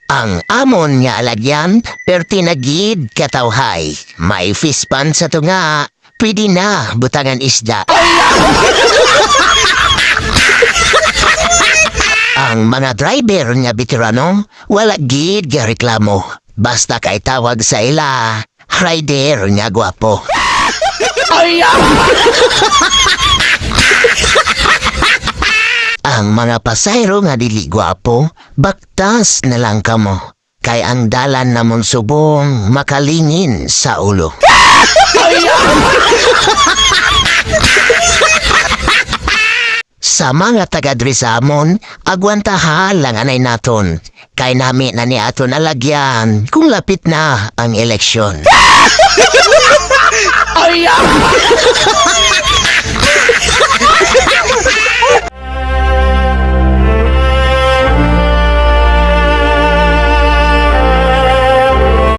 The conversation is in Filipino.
Ang amon nga alagyan, perti na gid katawhay. May fish pan sa to nga. Pwede na butangan isda. Ang mga driver nga veterano, wala gid nga reklamo. Basta kay tawag sa ila, rider nga gwapo. Ang mga pasayro nga dili gwapo, baktas na lang kamo. Kay ang dalan namon subong makalingin sa ulo. Sa mga taga-Drisamon, agwantahan lang anay naton. Kay nami na ni aton alagyan kung lapit na ang eleksyon.